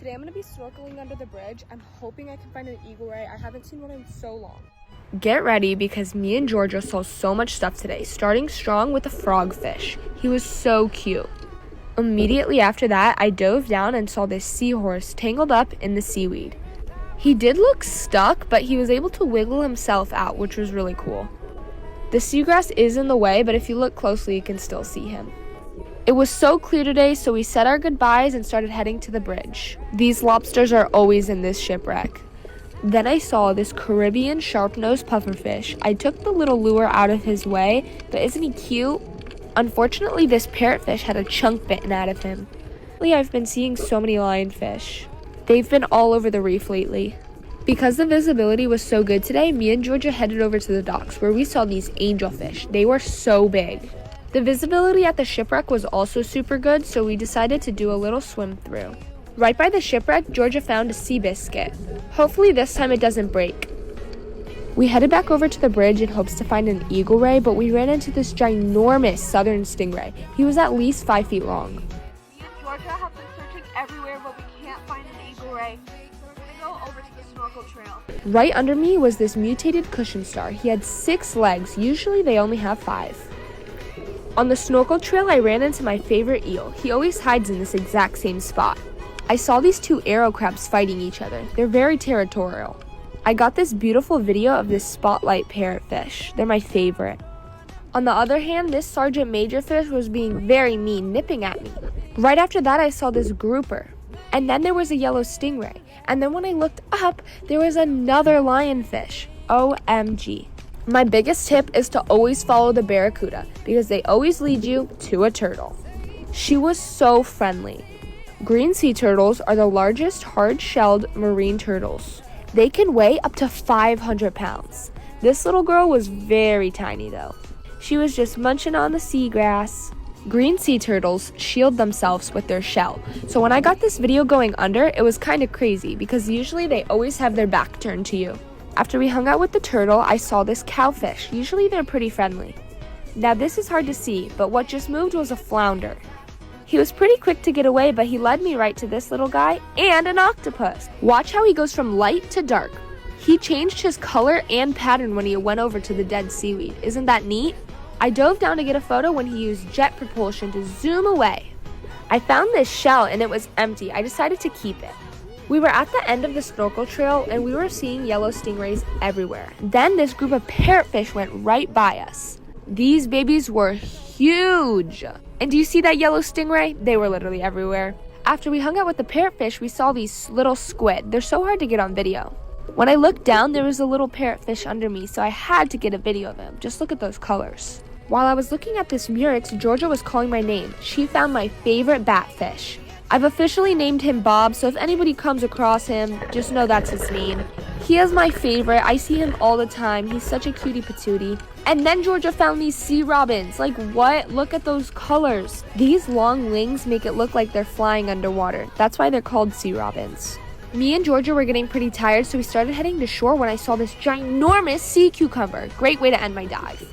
Today I'm going to be snorkeling under the bridge. I'm hoping I can find an eagle ray. I haven't seen one in so long. Get ready because me and Georgia saw so much stuff today, starting strong with a frogfish. He was so cute. Immediately after that, I dove down and saw this seahorse tangled up in the seaweed. He did look stuck, but he was able to wiggle himself out, which was really cool. The seagrass is in the way, but if you look closely, you can still see him. It was so clear today, so we said our goodbyes and started heading to the bridge. These lobsters are always in this shipwreck. Then I saw this Caribbean sharp-nosed pufferfish. I took the little lure out of his way, but isn't he cute? Unfortunately, this parrotfish had a chunk bitten out of him. Lately, I've been seeing so many lionfish. They've been all over the reef lately. Because the visibility was so good today, me and Georgia headed over to the docks where we saw these angelfish. They were so big. The visibility at the shipwreck was also super good, so we decided to do a little swim through. Right by the shipwreck, Georgia found a sea biscuit. Hopefully this time it doesn't break. We headed back over to the bridge in hopes to find an eagle ray, but we ran into this ginormous southern stingray. He was at least 5 feet long. Me and Georgia have been searching everywhere, but we can't find an eagle ray. So we're gonna go over to the snorkel trail. Right under me was this mutated cushion star. He had 6 legs. Usually they only have 5. On the snorkel trail, I ran into my favorite eel. He always hides in this exact same spot. I saw these 2 arrow crabs fighting each other. They're very territorial. I got this beautiful video of this spotlight parrotfish. They're my favorite. On the other hand, this sergeant major fish was being very mean, nipping at me. Right after that, I saw this grouper. And then there was a yellow stingray. And then when I looked up, there was another lionfish. OMG. My biggest tip is to always follow the barracuda because they always lead you to a turtle. She was so friendly. Green sea turtles are the largest hard-shelled marine turtles. They can weigh up to 500 pounds. This little girl was very tiny though. She was just munching on the seagrass. Green sea turtles shield themselves with their shell. So when I got this video going under, it was kind of crazy because usually they always have their back turned to you. After we hung out with the turtle, I saw this cowfish. Usually they're pretty friendly. Now this is hard to see, but what just moved was a flounder. He was pretty quick to get away, but he led me right to this little guy and an octopus. Watch how he goes from light to dark. He changed his color and pattern when he went over to the dead seaweed. Isn't that neat? I dove down to get a photo when he used jet propulsion to zoom away. I found this shell and it was empty. I decided to keep it. We were at the end of the snorkel trail and we were seeing yellow stingrays everywhere. Then this group of parrotfish went right by us. These babies were huge. And do you see that yellow stingray? They were literally everywhere. After we hung out with the parrotfish, we saw these little squid. They're so hard to get on video. When I looked down, there was a little parrotfish under me, so I had to get a video of him. Just look at those colors. While I was looking at this murex, Georgia was calling my name. She found my favorite batfish. I've officially named him Bob, so if anybody comes across him, just know that's his name. He is my favorite. I see him all the time. He's such a cutie patootie. And then Georgia found these sea robins. Like what? Look at those colors. These long wings make it look like they're flying underwater. That's why they're called sea robins. Me and Georgia were getting pretty tired, so we started heading to shore when I saw this ginormous sea cucumber. Great way to end my dive.